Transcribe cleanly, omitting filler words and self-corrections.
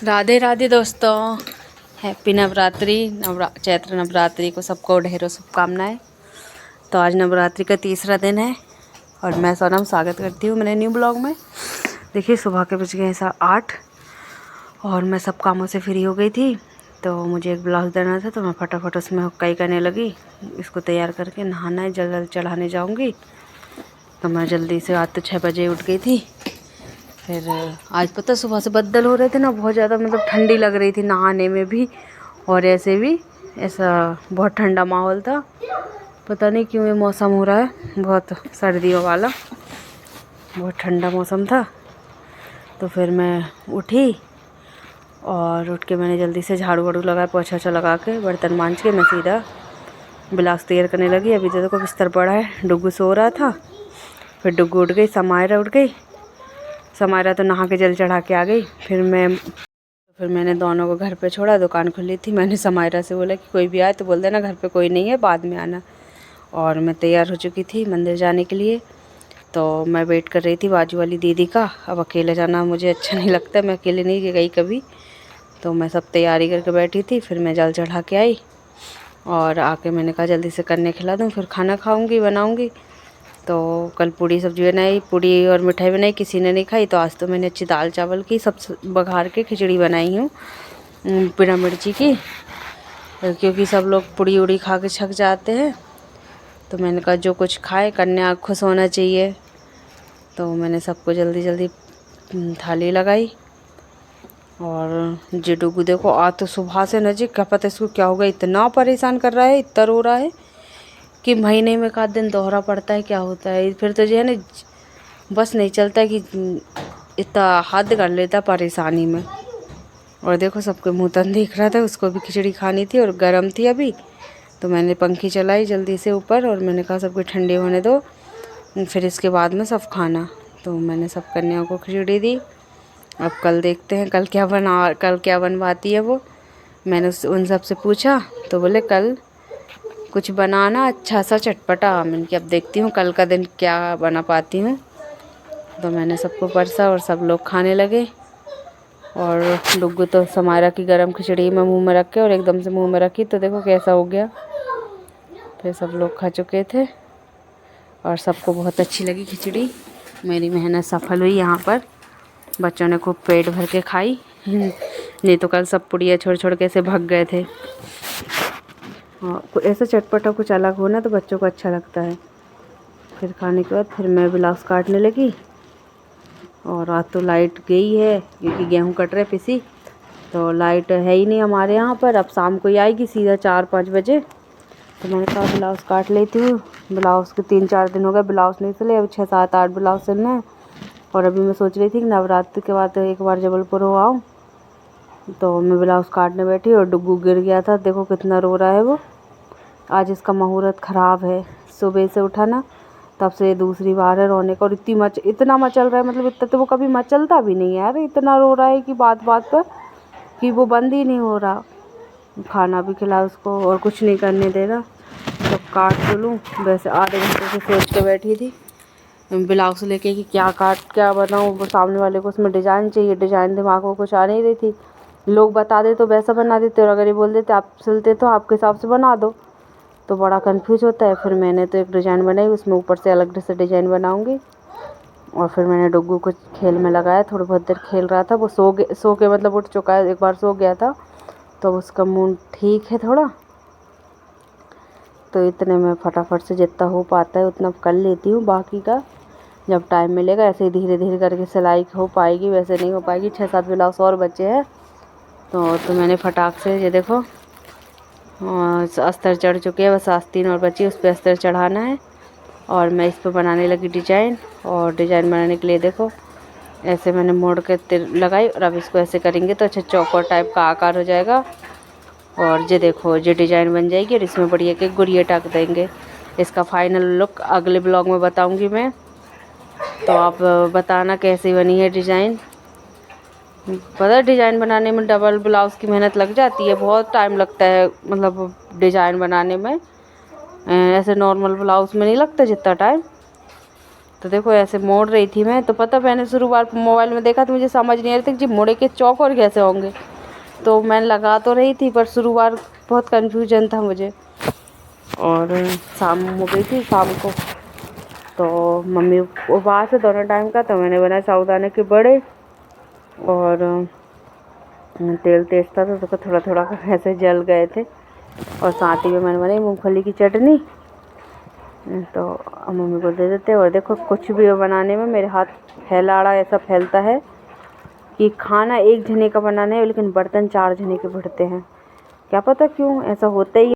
राधे राधे दोस्तों, हैप्पी नवरात्रि। चैत्र नवरात्रि को सबको ढेरों शुभकामनाएं। तो आज नवरात्रि का तीसरा दिन है और मैं सोनम स्वागत करती हूँ मेरे न्यू ब्लॉग में। देखिए सुबह के बज गए 8:30 और मैं सब कामों से फ्री हो गई थी। तो मुझे एक ब्लाउज़ देना था तो मैं फटाफट उसमें हुक्काई करने लगी। इसको तैयार करके नहाना है, जल चढ़ाने जाऊँगी। तो मैं जल्दी से आज तो 6 बजे उठ गई थी। फिर आज पता सुबह से बदल हो रहे थे ना, बहुत ज़्यादा मतलब ठंडी लग रही थी नहाने में भी और ऐसे भी ऐसा बहुत ठंडा माहौल था। पता नहीं क्यों ये मौसम हो रहा है बहुत सर्दियों वाला, बहुत ठंडा मौसम था। तो फिर मैं उठी और उठ के मैंने जल्दी से झाड़ू वाड़ू लगाया, पोछा ओछा लगा के बर्तन मांज के मैं सीधा ब्लाउज़ तैयार करने लगी। अभी तो देखो बिस्तर पड़ा है, डुग्गू सो रहा था। फिर डुग्गू उठ गई, समायरा उठ गई। समायरा तो नहा के जल चढ़ा के आ गई। फिर मैंने दोनों को घर पे छोड़ा, दुकान खुली थी। मैंने समायरा से बोला कि कोई भी आए तो बोल देना घर पे कोई नहीं है, बाद में आना। और मैं तैयार हो चुकी थी मंदिर जाने के लिए। तो मैं वेट कर रही थी बाजू वाली दीदी का। अब अकेले जाना मुझे अच्छा नहीं लगता, मैं अकेले नहीं गई कभी। तो मैं सब तैयारी करके बैठी थी। फिर मैं जल चढ़ा के आई और आके मैंने कहा जल्दी से करने खिला दूँ, फिर खाना खाऊँगी बनाऊँगी। तो कल पूड़ी सब्ज़ी बनाई, पूड़ी और मिठाई बनाई, किसी ने नहीं खाई। तो आज तो मैंने अच्छी दाल चावल की सब बघार के खिचड़ी बनाई हूँ बिना मिर्ची की, क्योंकि सब लोग पूड़ी उड़ी खा के छक जाते हैं। तो मैंने कहा जो कुछ खाए कन्या खुश होना चाहिए। तो मैंने सबको जल्दी जल्दी थाली लगाई। और जे डुगू देखो आज तो सुबह से न जी, क्या पता इसको क्या होगा, इतना परेशान कर रहा है, इतना रो रहा है कि महीने में का दिन दोहरा पड़ता है, क्या होता है। फिर तो जो है ना बस नहीं चलता कि इतना हद कर लेता परेशानी में। और देखो सबके मुँह तन दिख रहा था, उसको भी खिचड़ी खानी थी और गर्म थी अभी। तो मैंने पंखी चलाई जल्दी से ऊपर और मैंने कहा सबके ठंडे होने दो, फिर इसके बाद में सब खाना। तो मैंने सब कन्याओं को खिचड़ी दी। अब कल देखते हैं कल क्या बनवाती है वो। मैंने उन सब से पूछा तो बोले कल कुछ बनाना अच्छा सा चटपटा। मैंने कि अब देखती हूँ कल का दिन क्या बना पाती हूँ। तो मैंने सबको परसा और सब लोग खाने लगे। और डुग्गू तो समायरा की गरम खिचड़ी में मुंह में रख के और एकदम से मुंह में रखी तो देखो कैसा हो गया। फिर सब लोग खा चुके थे और सबको बहुत अच्छी लगी खिचड़ी। मेरी मेहनत सफल हुई यहाँ पर, बच्चों ने खूब पेट भर के खाई। नहीं तो कल सब पुड़िया छोड़ छोड़ के ऐसे भाग गए थे। हाँ, ऐसा चटपटा कुछ अलग हो ना तो बच्चों को अच्छा लगता है। फिर खाने के बाद फिर मैं ब्लाउज़ काटने लगी। और आज तो लाइट गई है क्योंकि गेहूं कट रहे पिसी। तो लाइट है ही नहीं हमारे यहाँ पर, अब शाम को ही आएगी सीधा 4-5 बजे। तो मैंने कहा ब्लाउज़ काट लेती हूँ। ब्लाउज़ के 3-4 दिन हो गए ब्लाउज़ नहीं सिले, अब 6-7-8 ब्लाउज़ सिलने हैं। और अभी मैं सोच रही थी कि नवरात्रि के बाद एक बार जबलपुर हो आऊँ। तो मैं ब्लाउज़ काटने बैठी और डुग्गू गिर गया था, देखो कितना रो रहा है वो। आज इसका मुहूर्त ख़राब है, सुबह से उठा ना तब से दूसरी बार है रोने का। और इतना मचल रहा है, मतलब इतना तो वो कभी मचलता भी नहीं है यार। इतना रो रहा है कि बात बात पर कि वो बंद ही नहीं हो रहा। खाना भी खिला उसको और कुछ नहीं करने दे रहा। तो काट तो लूँ, वैसे आधे घंटे से सोच के बैठी थी ब्लाउज़ लेके कि क्या बनाऊँ। वो सामने वाले को उसमें डिज़ाइन चाहिए, डिज़ाइन दिमाग में कुछ आ नहीं रही थी। लोग बता दे तो वैसा बना देते और अगर ये बोल देते आप सिलते तो आपके हिसाब से बना दो, तो बड़ा कंफ्यूज होता है। फिर मैंने तो एक डिज़ाइन बनाई, उसमें ऊपर से अलग से डिज़ाइन बनाऊंगी। और फिर मैंने डुग्गू को खेल में लगाया, थोड़ी बहुत देर खेल रहा था। वो सो के मतलब उठ चुका है, एक बार सो गया था। तो उसका मूड ठीक है थोड़ा। तो इतने में फटाफट से जितना हो पाता है उतना कर लेती हूँ, बाकी का जब टाइम मिलेगा ऐसे ही धीरे धीरे करके सिलाई हो पाएगी, वैसे नहीं हो पाएगी। 6-7 ब्लाउज और बचे हैं। तो मैंने फटाक से ये देखो अस्तर चढ़ चुके हैं, बस आस्तीन और बची, उस पर अस्तर चढ़ाना है। और मैं इस पर बनाने लगी डिजाइन। और डिजाइन बनाने के लिए देखो ऐसे मैंने मोड़ के तिर लगाई और अब इसको ऐसे करेंगे तो अच्छा चौकोर टाइप का आकार हो जाएगा। और ये देखो ये डिजाइन बन जाएगी और इसमें बढ़िया के गुड़िया टाक देंगे। इसका फाइनल लुक अगले ब्लॉग में बताऊंगी मैं। तो आप बताना कैसी बनी है डिज़ाइन। पता है डिज़ाइन बनाने में डबल ब्लाउज़ की मेहनत लग जाती है, बहुत टाइम लगता है मतलब डिज़ाइन बनाने में। ऐसे नॉर्मल ब्लाउज़ में नहीं लगता जितना टाइम। तो देखो ऐसे मोड़ रही थी मैं, तो पता मैंने शुरुआत मोबाइल में देखा तो मुझे समझ नहीं आ रही थी कि मुड़े के चौक और कैसे होंगे। तो मैं लगा तो रही थी पर शुरुआत बहुत कन्फ्यूजन था मुझे। और शाम हो गई थी शाम को, तो मम्मी उपवास है दोनों टाइम का, तो मैंने बनाया साबूदाने के बड़े और तेल तेज था तो थोड़ा थोड़ा ऐसे जल गए थे। और साथ ही में मैंने बनाई मूंगफली की चटनी, तो मम्मी को दे देते। और देखो कुछ भी बनाने में मेरे हाथ फैलाड़ा ऐसा फैलता है कि खाना एक जने का बनाना है लेकिन बर्तन 4 जने के बढ़ते हैं। क्या पता क्यों ऐसा होता ही।